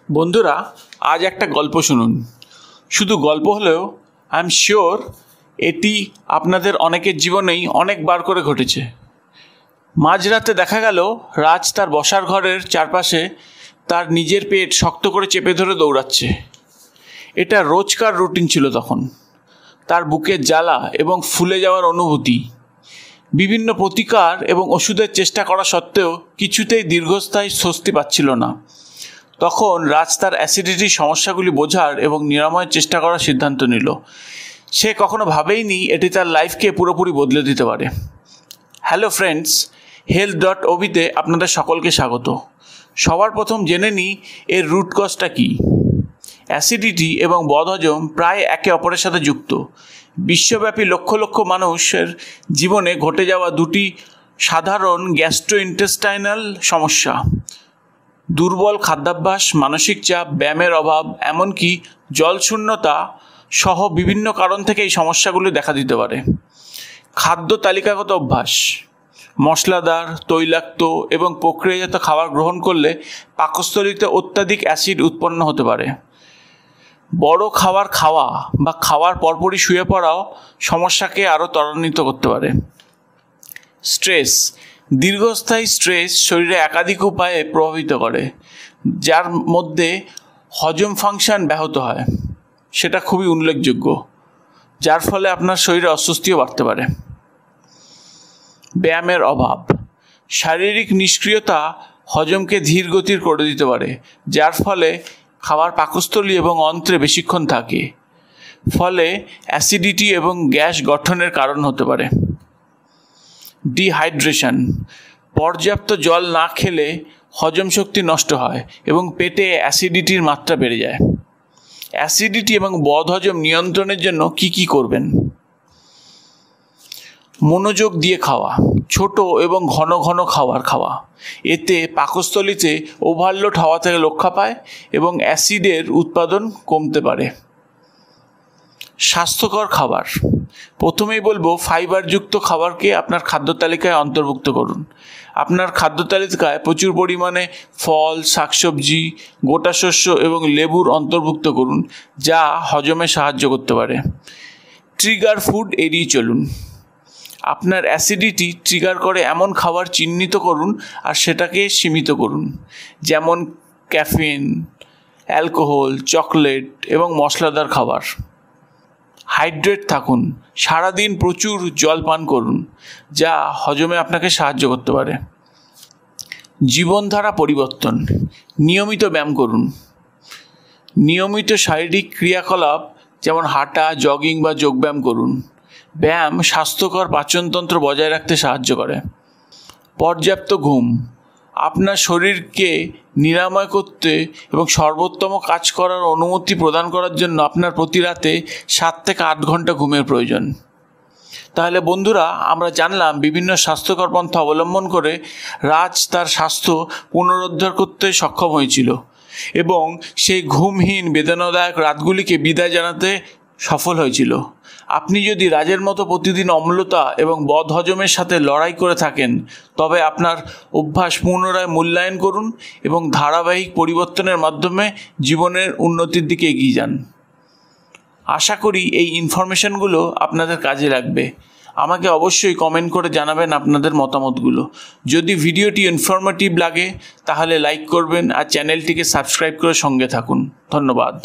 বন্ধুরা, আজ একটা গল্প শুনুন। শুধু গল্প হলেও আই এম শিওর এটি আপনাদের অনেকের জীবনেই অনেকবার করে ঘটেছে। মাঝরাতে দেখা গেল রাজ তার বসার ঘরের চারপাশে তার নিজের পেট শক্ত করে চেপে ধরে দৌড়াচ্ছে। এটা রোজকার রুটিন ছিল তখন। তার বুকের জ্বালা এবং ফুলে যাওয়ার অনুভূতি, বিভিন্ন প্রতিকার এবং ওষুধের চেষ্টা করা সত্ত্বেও কিছুতেই দীর্ঘস্থায়ী স্বস্তি পাচ্ছিল না। তখন রাজ তার অ্যাসিডিটির সমস্যাগুলি বোঝার এবং নিরাময়ের চেষ্টা করার সিদ্ধান্ত নিল। সে কখনো ভাবেইনি এটি তার লাইফকে পুরোপুরি বদলে দিতে পারে। হ্যালো ফ্রেন্ডস, health.ob-তে আপনাদের সকলকে স্বাগত। সবার প্রথম জেনে নিই এর রুট কজটা কী। অ্যাসিডিটি এবং বদহজম প্রায় একে অপরের সাথে যুক্ত। বিশ্বব্যাপী লক্ষ লক্ষ মানুষের জীবনে ঘটে যাওয়া দুটি সাধারণ গ্যাস্ট্রোইন্টেস্টাইনাল সমস্যা: দুর্বল খাদ্যাভ্যাস, মানসিক চাপ, ব্যায়ামের অভাব, এমনকি জলশূন্যতা সহ বিভিন্ন কারণ থেকে এই সমস্যাগুলি দেখা দিতে পারে। খাদ্য তালিকাগত অভ্যাস: মশলাদার, তৈলাক্ত এবং প্রক্রিয়াজাত খাবার গ্রহণ করলে পাকস্থলীতে অত্যাধিক অ্যাসিড উৎপন্ন হতে পারে। বড় খাবার খাওয়া বা খাওয়ার পরপরই শুয়ে পড়াও সমস্যাকে আরও ত্বরান্বিত করতে পারে। স্ট্রেস: দীর্ঘস্থায়ী স্ট্রেস শরীরে একাধিক উপায়ে প্রভাবিত করে, যার মধ্যে হজম ফাংশন ব্যাহত হয়, সেটা খুবই উল্লেখযোগ্য, যার ফলে আপনার শরীরে অস্বস্তিও বাড়তে পারে। ব্যায়ামের অভাব: শারীরিক নিষ্ক্রিয়তা হজমকে ধীর গতির করে দিতে পারে, যার ফলে খাবার পাকস্থলী এবং অন্ত্রে বেশিক্ষণ থাকে, ফলে অ্যাসিডিটি এবং গ্যাস গঠনের কারণ হতে পারে। ডিহাইড্রেশন: পর্যাপ্ত জল না খেলে হজম শক্তি নষ্ট হয় এবং পেটে অ্যাসিডিটির মাত্রা বেড়ে যায়। অ্যাসিডিটি এবং বদহজম নিয়ন্ত্রণের জন্য কি করবেন? মনোযোগ দিয়ে খাওয়া, ছোট এবং ঘন ঘন খাওয়া, এতে পাকস্থলীতে ওভারলোড হওয়া থেকে রক্ষা পায় এবং অ্যাসিডের উৎপাদন কমতে পারে। স্বাস্থ্যকর খাবার: প্রথমেই বলবো ফাইবারযুক্ত খাবারকে আপনার খাদ্য তালিকায় অন্তর্ভুক্ত করুন। আপনার খাদ্য তালিকায় প্রচুর পরিমাণে ফল, শাকসবজি, গোটা শস্য এবং লেবুর অন্তর্ভুক্ত করুন, যা হজমে সাহায্য করতে পারে। ট্রিগার ফুড এড়িয়ে চলুন। আপনার অ্যাসিডিটি ট্রিগার করে এমন খাবার চিহ্নিত করুন আর সেটাকে সীমিত করুন, যেমন ক্যাফিন, অ্যালকোহল, চকলেট এবং মশলাদার খাবার। হাইড্রেট থাকুন। সারাদিন প্রচুর জল পান করুন, যা হজমে আপনাকে সাহায্য করতে পারে। জীবনধারা পরিবর্তন: নিয়মিত ব্যায়াম করুন। নিয়মিত শারীরিক ক্রিয়াকলাপ যেমন হাঁটা, জগিং বা যোগব্যায়াম করুন। ব্যায়াম স্বাস্থ্যকর পাচনতন্ত্র বজায় রাখতে সাহায্য করে। পর্যাপ্ত ঘুম: আপনার শরীরকে নিরাময় করতে এবং সর্বোত্তম কাজ করার অনুমতি প্রদান করার জন্য আপনার প্রতি রাতে 7 থেকে 8 ঘন্টা ঘুমের প্রয়োজন। তাহলে বন্ধুরা, আমরা জানলাম বিভিন্ন স্বাস্থ্যকর পন্থা অবলম্বন করে রাজ তার স্বাস্থ্য পুনরুদ্ধার করতে সক্ষম হয়েছিল এবং সেই ঘুমহীন বেদনাদায়ক রাতগুলিকে বিদায় জানাতে সফল হয়েছিল। আপনি যদি রাজের মতো প্রতিদিন অম্লতা এবং বদহজমের সাথে লড়াই করে থাকেন, তবে আপনার অভ্যাস পুনরায় মূল্যায়ন করুন এবং ধারাবাহিক পরিবর্তনের মাধ্যমে জীবনের উন্নতির দিকে এগিয়ে যান। আশা করি এই ইনফরমেশনগুলো আপনাদের কাজে লাগবে। আমাকে অবশ্যই কমেন্ট করে জানাবেন আপনাদের মতামতগুলো। যদি ভিডিওটি ইনফরমেটিভ লাগে তাহলে লাইক করবেন আর চ্যানেলটিকে সাবস্ক্রাইব করে সঙ্গে থাকুন। ধন্যবাদ।